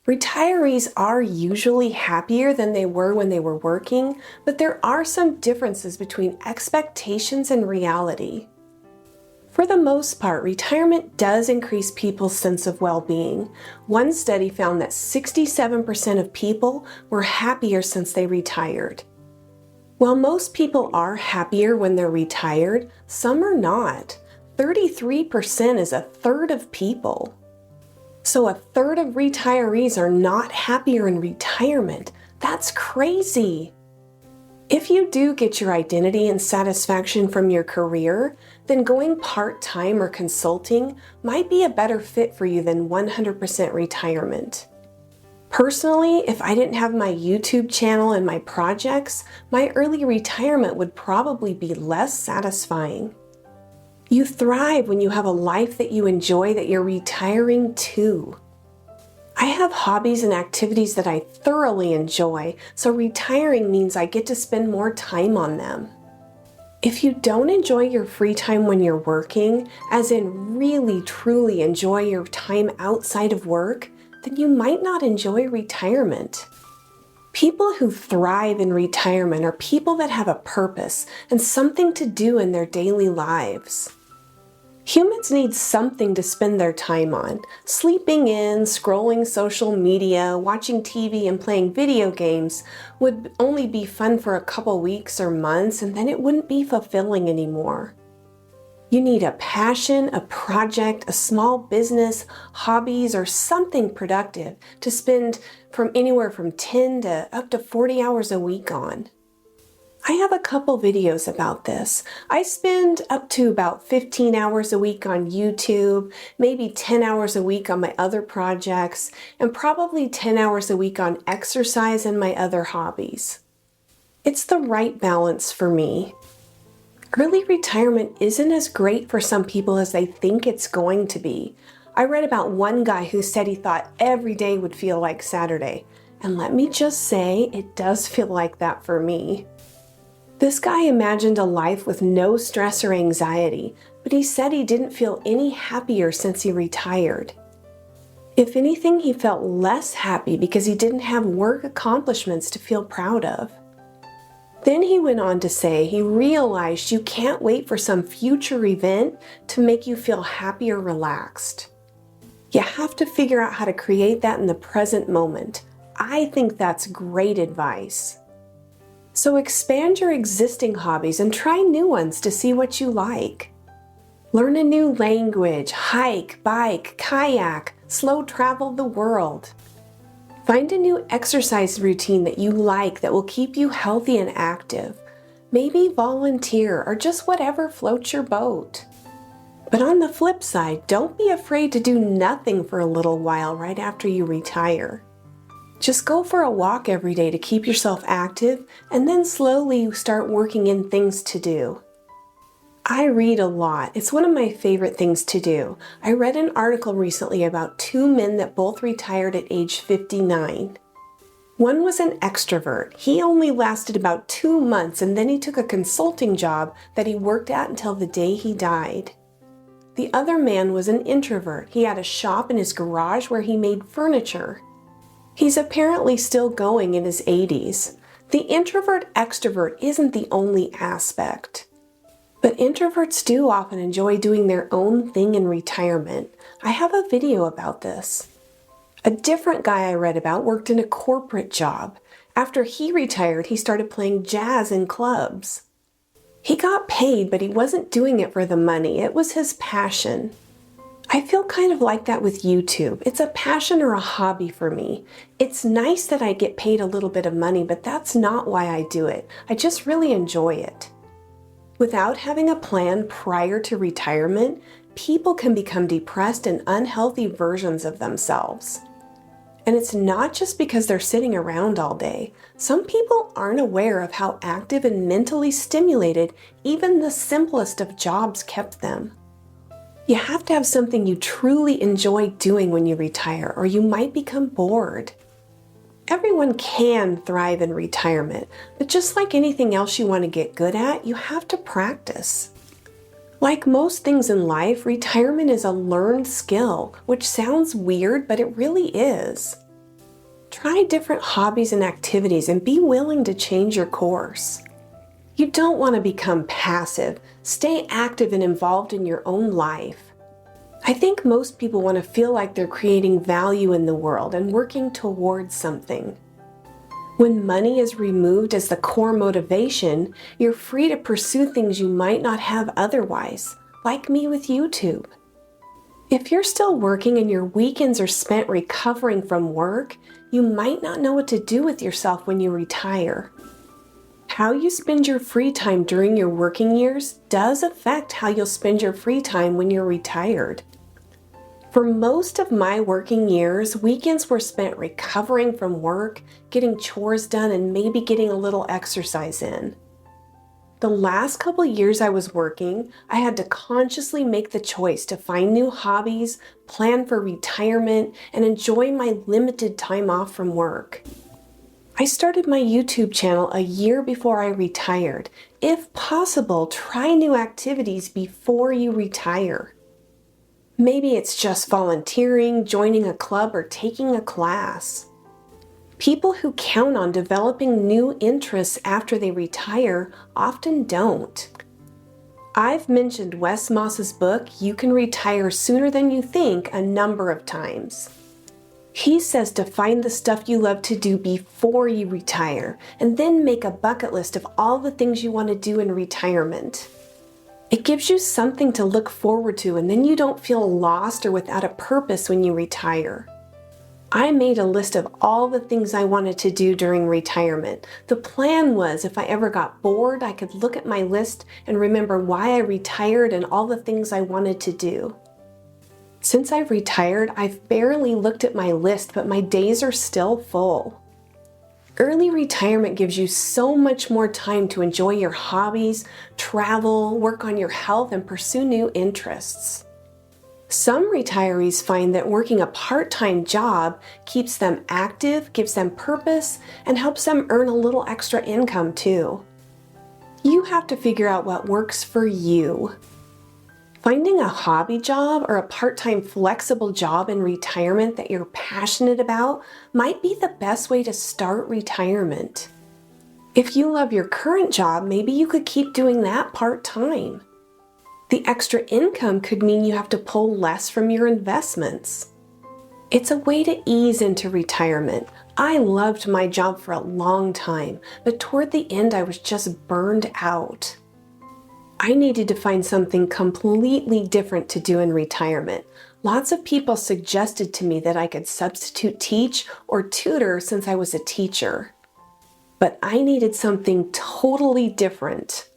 Retirees are usually happier than they were when they were working, but there are some differences between expectations and reality. For the most part, retirement does increase people's sense of well-being. One study found that 67% of people were happier since they retired. While most people are happier when they're retired, some are not. 33% is a third of people. So a third of retirees are not happier in retirement. That's crazy. If you do get your identity and satisfaction from your career, then going part-time or consulting might be a better fit for you than 100% retirement. Personally, if I didn't have my YouTube channel and my projects, my early retirement would probably be less satisfying. You thrive when you have a life that you enjoy that you're retiring to. I have hobbies and activities that I thoroughly enjoy, so retiring means I get to spend more time on them. If you don't enjoy your free time when you're working, as in really truly enjoy your time outside of work, then you might not enjoy retirement. People who thrive in retirement are people that have a purpose and something to do in their daily lives. Humans need something to spend their time on. Sleeping in, scrolling social media, watching TV, and playing video games would only be fun for a couple weeks or months, and then it wouldn't be fulfilling anymore. You need a passion, a project, a small business, hobbies, or something productive to spend from anywhere from 10 to up to 40 hours a week on. I have a couple videos about this. I spend up to about 15 hours a week on YouTube, maybe 10 hours a week on my other projects, and probably 10 hours a week on exercise and my other hobbies. It's the right balance for me. Early retirement isn't as great for some people as they think it's going to be. I read about one guy who said he thought every day would feel like Saturday. And let me just say, it does feel like that for me. This guy imagined a life with no stress or anxiety, but he said he didn't feel any happier since he retired. If anything, he felt less happy because he didn't have work accomplishments to feel proud of. Then he went on to say he realized you can't wait for some future event to make you feel happy or relaxed. You have to figure out how to create that in the present moment. I think that's great advice. So expand your existing hobbies and try new ones to see what you like. Learn a new language, hike, bike, kayak, slow travel the world. Find a new exercise routine that you like that will keep you healthy and active. Maybe volunteer or just whatever floats your boat. But on the flip side, don't be afraid to do nothing for a little while right after you retire. Just go for a walk every day to keep yourself active and then slowly start working in things to do. I read a lot. It's one of my favorite things to do. I read an article recently about two men that both retired at age 59. One was an extrovert. He only lasted about 2 months and then he took a consulting job that he worked at until the day he died. The other man was an introvert. He had a shop in his garage where he made furniture. He's apparently still going in his 80s. The introvert-extrovert isn't the only aspect. But introverts do often enjoy doing their own thing in retirement. I have a video about this. A different guy I read about worked in a corporate job. After he retired, he started playing jazz in clubs. He got paid, but he wasn't doing it for the money. It was his passion. I feel kind of like that with YouTube. It's a passion or a hobby for me. It's nice that I get paid a little bit of money, but that's not why I do it. I just really enjoy it. Without having a plan prior to retirement, people can become depressed and unhealthy versions of themselves. And it's not just because they're sitting around all day. Some people aren't aware of how active and mentally stimulated even the simplest of jobs kept them. You have to have something you truly enjoy doing when you retire, or you might become bored. Everyone can thrive in retirement, but just like anything else you want to get good at, you have to practice. Like most things in life, retirement is a learned skill, which sounds weird, but it really is. Try different hobbies and activities and be willing to change your course. You don't want to become passive. Stay active and involved in your own life. I think most people want to feel like they're creating value in the world and working towards something. When money is removed as the core motivation, you're free to pursue things you might not have otherwise, like me with YouTube. If you're still working and your weekends are spent recovering from work, you might not know what to do with yourself when you retire. How you spend your free time during your working years does affect how you'll spend your free time when you're retired. For most of my working years, weekends were spent recovering from work, getting chores done, and maybe getting a little exercise in. The last couple years I was working, I had to consciously make the choice to find new hobbies, plan for retirement, and enjoy my limited time off from work. I started my YouTube channel a year before I retired. If possible, try new activities before you retire. Maybe it's just volunteering, joining a club, or taking a class. People who count on developing new interests after they retire often don't. I've mentioned Wes Moss's book, You Can Retire Sooner Than You Think, a number of times. He says to find the stuff you love to do before you retire, and then make a bucket list of all the things you want to do in retirement. It gives you something to look forward to, and then you don't feel lost or without a purpose when you retire. I made a list of all the things I wanted to do during retirement. The plan was if I ever got bored, I could look at my list and remember why I retired and all the things I wanted to do. Since I've retired, I've barely looked at my list, but my days are still full. Early retirement gives you so much more time to enjoy your hobbies, travel, work on your health, and pursue new interests. Some retirees find that working a part-time job keeps them active, gives them purpose, and helps them earn a little extra income too. You have to figure out what works for you. Finding a hobby job or a part-time flexible job in retirement that you're passionate about might be the best way to start retirement. If you love your current job, maybe you could keep doing that part-time. The extra income could mean you have to pull less from your investments. It's a way to ease into retirement. I loved my job for a long time, but toward the end I was just burned out. I needed to find something completely different to do in retirement. Lots of people suggested to me that I could substitute teach or tutor since I was a teacher. But I needed something totally different.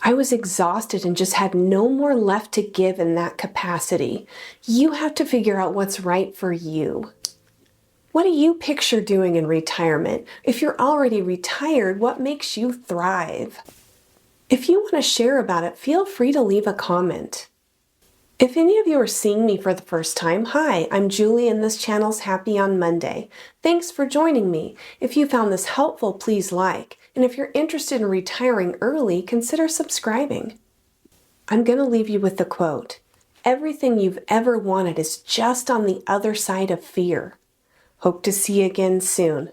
I was exhausted and just had no more left to give in that capacity. You have to figure out what's right for you. What do you picture doing in retirement? If you're already retired, what makes you thrive? If you want to share about it, feel free to leave a comment. If any of you are seeing me for the first time, hi, I'm Julie and this channel's Happy on Monday. Thanks for joining me. If you found this helpful, please like. And if you're interested in retiring early, consider subscribing. I'm going to leave you with the quote, "Everything you've ever wanted is just on the other side of fear." Hope to see you again soon.